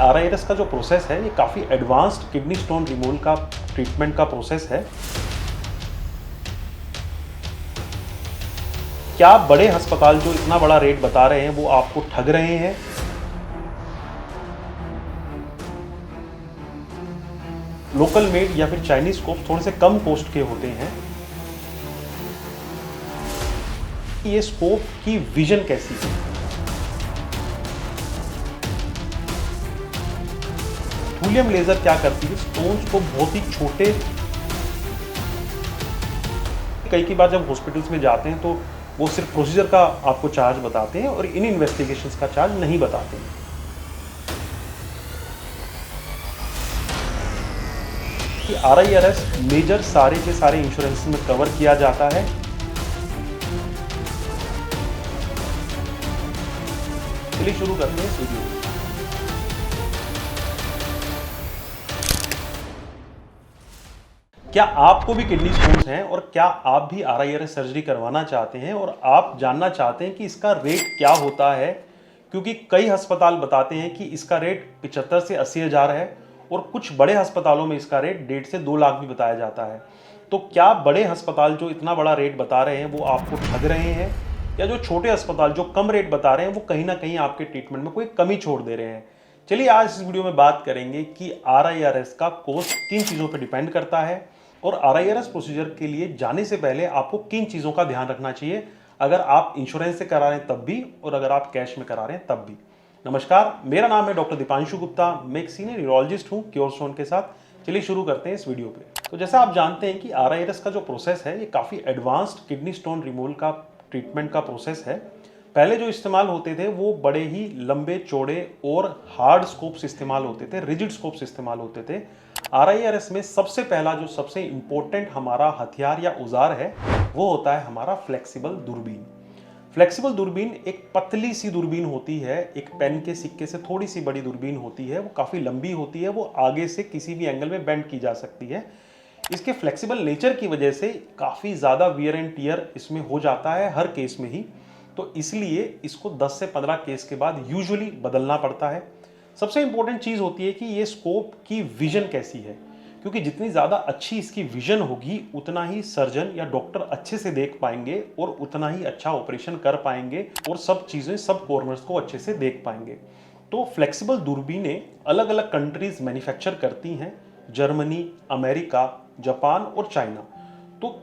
RIRS का जो process है ये काफ़ी एडवांस्ड किडनी स्टोन रिमूवल का ट्रीटमेंट का प्रोसेस है। क्या बड़े अस्पताल जो इतना बड़ा रेट बता रहे हैं वो आपको ठग रहे हैं? लोकल मेड या फिर चाइनीज स्कोप थोड़े से कम कॉस्ट के होते हैं। ये स्कोप की विजन कैसी है? थूलियम लेजर क्या करती है? स्टोन्स को बहुत ही छोटे, कई बार जब हॉस्पिटल्स में जाते हैं तो वो सिर्फ प्रोसीजर का आपको चार्ज बताते हैं और इन इन्वेस्टिगेशंस का चार्ज नहीं बताते हैं। कि RIRS मेजर सारे के सारे इंश्योरेंस में कवर किया जाता है। चलिए शुरू करते हैं इस वीडियो। क्या आपको भी किडनी स्टोन्स हैं और क्या आप भी RIRS सर्जरी करवाना चाहते हैं और आप जानना चाहते हैं कि इसका रेट क्या होता है? क्योंकि कई अस्पताल बताते हैं कि इसका रेट 75 से 80 हज़ार है और कुछ बड़े अस्पतालों में इसका रेट 1.5 से 2 लाख भी बताया जाता है। तो क्या बड़े अस्पताल जो इतना बड़ा रेट बता रहे हैं वो आपको ठग रहे हैं, या जो छोटे अस्पताल जो कम रेट बता रहे हैं वो कहीं ना कहीं आपके ट्रीटमेंट में कोई कमी छोड़ दे रहे हैं? चलिए आज इस वीडियो में बात करेंगे कि RIRS का कॉस्ट किन चीज़ों पर डिपेंड करता है और RIRS प्रोसीजर के लिए जाने से पहले आपको किन चीज़ों का ध्यान रखना चाहिए, अगर आप इंश्योरेंस से करा रहे हैं तब भी और अगर आप कैश में करा रहे हैं तब भी। नमस्कार, मेरा नाम है डॉक्टर दीपांशु गुप्ता। मैं एक सीनियर यूरोलॉजिस्ट हूँ क्योरस्टोन के साथ। चलिए शुरू करते हैं इस वीडियो पे। तो जैसा आप जानते हैं कि RIRS का जो प्रोसेस है ये काफ़ी एडवांस्ड किडनी स्टोन रिमूवल का ट्रीटमेंट का प्रोसेस है। पहले जो इस्तेमाल होते थे वो बड़े ही लंबे चौड़े और हार्ड स्कोप्स इस्तेमाल होते थे, रिजिड स्कोप्स इस्तेमाल होते थे। RIRS में सबसे पहला जो सबसे इंपॉर्टेंट हमारा हथियार या औजार है वो होता है हमारा फ्लेक्सिबल दूरबीन। फ्लेक्सिबल दूरबीन एक पतली सी दूरबीन होती है, एक पेन के सिक्के से थोड़ी सी बड़ी दूरबीन होती है, वो काफ़ी लंबी होती है, वो आगे से किसी भी एंगल में बेंड की जा सकती है। इसके फ्लेक्सिबल नेचर की वजह से काफ़ी ज़्यादा वियर एंड टियर इसमें हो जाता है हर केस में ही, तो इसलिए इसको 10 से 15 केस के बाद यूजुअली बदलना पड़ता है। सबसे इंपॉर्टेंट चीज़ होती है कि ये स्कोप की विजन कैसी है, क्योंकि जितनी ज़्यादा अच्छी इसकी विजन होगी उतना ही सर्जन या डॉक्टर अच्छे से देख पाएंगे और उतना ही अच्छा ऑपरेशन कर पाएंगे और सब चीज़ें सब कॉर्नर्स को अच्छे से देख पाएंगे। तो फ्लेक्सिबल दूरबीनें अलग अलग कंट्रीज मैन्युफैक्चर करती हैं, जर्मनी, अमेरिका, जापान और चाइना। तो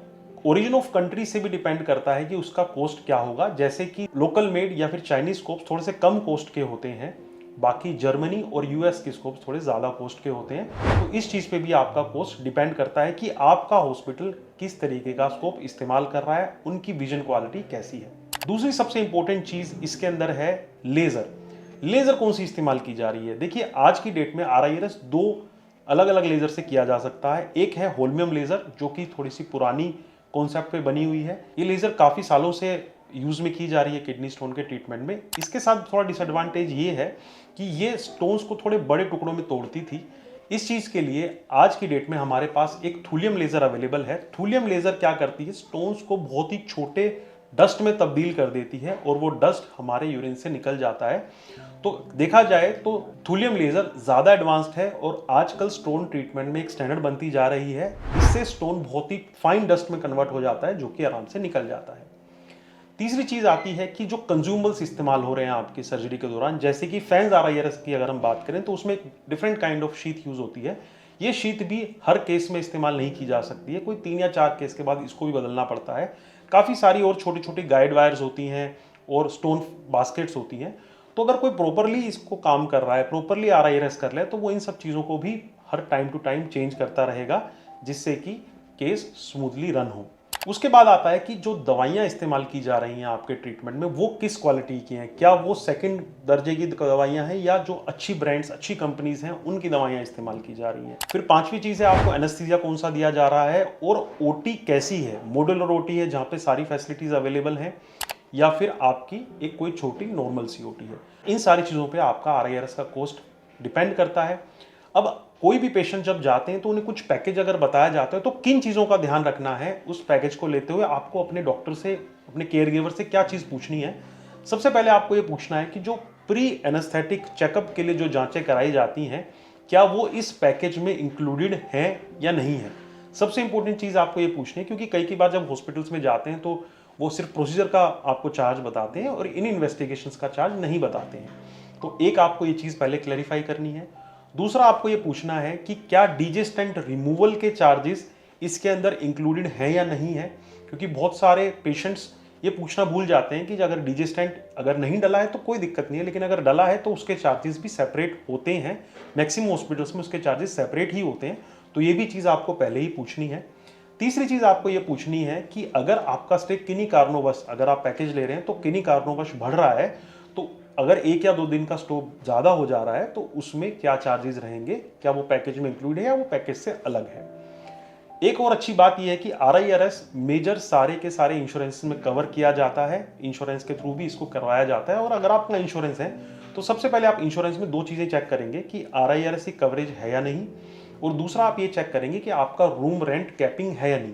ओरिजिन ऑफ कंट्री से भी डिपेंड करता है कि उसका कॉस्ट क्या होगा। जैसे कि लोकल मेड या फिर चाइनीज स्कोप्स थोड़े से कम कॉस्ट के होते हैं, बाकी जर्मनी और US के स्कोप्स थोड़े ज़्यादा कॉस्ट के होते हैं। तो इस चीज़ पे भी आपका कॉस्ट डिपेंड करता है कि आपका हॉस्पिटल किस तरीके का स्कोप इस्तेमाल कर रहा है, उनकी विजन क्वालिटी कैसी है। दूसरी सबसे इंपॉर्टेंट चीज़ इसके अंदर है लेज़र। लेज़र कौन सी इस्तेमाल की जा रही है? देखिए, आज की डेट में RIRS 2 अलग अलग लेज़र से किया जा सकता है। एक है होल्मियम लेज़र, जो कि थोड़ी सी पुरानी कॉन्सेप्ट पे बनी हुई है। ये लेज़र काफ़ी सालों से यूज़ में की जा रही है किडनी स्टोन के ट्रीटमेंट में। इसके साथ थोड़ा डिसएडवांटेज ये है कि ये स्टोन्स को थोड़े बड़े टुकड़ों में तोड़ती थी। इस चीज़ के लिए आज की डेट में हमारे पास एक थूलियम लेज़र अवेलेबल है। थूलियम लेज़र क्या करती है? स्टोन्स को बहुत ही छोटे डस्ट में तब्दील कर देती है और वो डस्ट हमारे यूरिन से निकल जाता है। तो देखा जाए तो थूलियम लेज़र ज़्यादा एडवांस्ड है और आजकल स्टोन ट्रीटमेंट में एक स्टैंडर्ड बनती जा रही है। इससे स्टोन बहुत ही फाइन डस्ट में कन्वर्ट हो जाता है, जो कि आराम से निकल जाता है। तीसरी चीज़ आती है कि जो कंज्यूमेबल्स इस्तेमाल हो रहे हैं आपकी सर्जरी के दौरान, जैसे कि फैंस RIRS की अगर हम बात करें तो उसमें एक different kind of sheet use होती है। ये शीट भी हर केस में इस्तेमाल नहीं की जा सकती है, कोई 3 या 4 केस के बाद इसको भी बदलना पड़ता है। काफ़ी सारी और छोटी छोटी गाइड वायर्स होती हैं और स्टोन बास्केट्स होती हैं। तो अगर कोई प्रॉपरली इसको काम कर रहा है, प्रॉपरली RIRS कर ले, तो वो इन सब चीज़ों को भी हर टाइम टू टाइम चेंज करता रहेगा, जिससे कि केस स्मूथली रन हो। उसके बाद आता है कि जो दवाइयाँ इस्तेमाल की जा रही हैं आपके ट्रीटमेंट में वो किस क्वालिटी की हैं। क्या वो सेकंड दर्जे की दवाइयाँ हैं या जो अच्छी ब्रांड्स, अच्छी कंपनीज हैं उनकी दवाइयाँ इस्तेमाल की जा रही हैं। फिर पांचवी चीज़ है आपको एनेस्थीसिया कौन सा दिया जा रहा है और OT कैसी है। मॉड्यूलर OT है जहाँ पे सारी फैसिलिटीज़ अवेलेबल हैं, या फिर आपकी एक कोई छोटी नॉर्मल सी OT है। इन सारी चीज़ों पर आपका RIRS का कॉस्ट डिपेंड करता है। अब कोई भी पेशेंट जब जाते हैं तो उन्हें कुछ पैकेज अगर बताया जाता है तो किन चीज़ों का ध्यान रखना है उस पैकेज को लेते हुए आपको अपने डॉक्टर से, अपने केयर गिवर से क्या चीज़ पूछनी है। सबसे पहले आपको ये पूछना है कि जो प्री एनेस्थेटिक चेकअप के लिए जो जांचें कराई जाती हैं, क्या वो इस पैकेज में इंक्लूडेड हैं या नहीं है। सबसे इंपॉर्टेंट चीज़ आपको ये पूछनी है, क्योंकि कई बार जब हॉस्पिटल्स में जाते हैं तो वो सिर्फ प्रोसीजर का आपको चार्ज बताते हैं और इन इन्वेस्टिगेशंस का चार्ज नहीं बताते हैं। तो एक आपको ये चीज़ पहले क्लैरिफाई करनी है। दूसरा आपको ये पूछना है कि क्या डीजे स्टेंट रिमूवल के चार्जेस इसके अंदर इंक्लूडेड हैं या नहीं है, क्योंकि बहुत सारे पेशेंट्स ये पूछना भूल जाते हैं कि अगर डीजे स्टेंट अगर नहीं डला है तो कोई दिक्कत नहीं है, लेकिन अगर डला है तो उसके चार्जेस भी सेपरेट होते हैं। मैक्सिमम हॉस्पिटल्स में उसके चार्जेस सेपरेट ही होते हैं, तो ये भी चीज़ आपको पहले ही पूछनी है। तीसरी चीज़ आपको ये पूछनी है कि अगर आपका स्टे किन्हीं कारणोंवश, अगर आप पैकेज ले रहे हैं तो किन्हीं कारणोंवश बढ़ रहा है, तो अगर 1 या 2 दिन का स्टॉप ज़्यादा हो जा रहा है तो उसमें क्या चार्जेस रहेंगे, क्या वो पैकेज में इंक्लूड है या वो पैकेज से अलग है। एक और अच्छी बात यह है कि RIRS मेजर सारे के सारे इंश्योरेंस में कवर किया जाता है, इंश्योरेंस के थ्रू भी इसको करवाया जाता है। और अगर आपका इंश्योरेंस है तो सबसे पहले आप इंश्योरेंस में 2 चीज़ें चेक करेंगे कि RIRS की कवरेज है या नहीं, और दूसरा आप ये चेक करेंगे कि आपका रूम रेंट कैपिंग है या नहीं।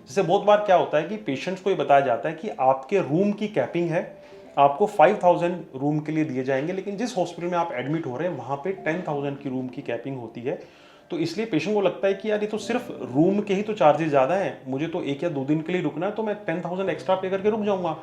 जैसे बहुत बार क्या होता है कि पेशेंट्स को ये बताया जाता है कि आपके रूम की कैपिंग है, आपको 5000 रूम के लिए दिए जाएंगे, लेकिन जिस हॉस्पिटल में आप एडमिट हो रहे हैं वहाँ पे 10,000 की रूम की कैपिंग होती है। तो इसलिए पेशेंट को लगता है कि यार ये तो सिर्फ रूम के ही तो चार्जेस ज़्यादा हैं, मुझे तो 1 या 2 दिन के लिए रुकना है तो मैं 10,000 एक्स्ट्रा पे करके रुक जाऊँगा।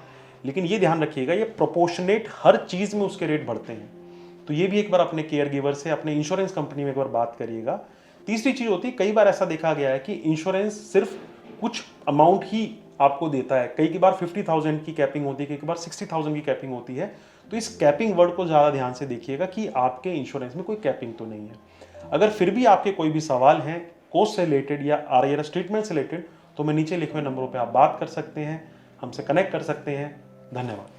लेकिन ये ध्यान रखिएगा, ये प्रोपोर्शनेट हर चीज़ में उसके रेट बढ़ते हैं। तो ये भी एक बार अपने केयर गिवर से, अपने इंश्योरेंस कंपनी में एक बार बात करिएगा। तीसरी चीज़ होती है, कई बार ऐसा देखा गया है कि इंश्योरेंस सिर्फ कुछ अमाउंट ही आपको देता है। कई बार 50,000 की कैपिंग होती है, कई बार 60,000 की कैपिंग होती है। तो इस कैपिंग वर्ड को ज़्यादा ध्यान से देखिएगा कि आपके इंश्योरेंस में कोई कैपिंग तो नहीं है। अगर फिर भी आपके कोई भी सवाल हैं कोर्स से रिलेटेड या RIRS ट्रीटमेंट से रिलेटेड, तो मैं नीचे लिखे हुए नंबरों पे आप बात कर सकते हैं, हमसे कनेक्ट कर सकते हैं। धन्यवाद।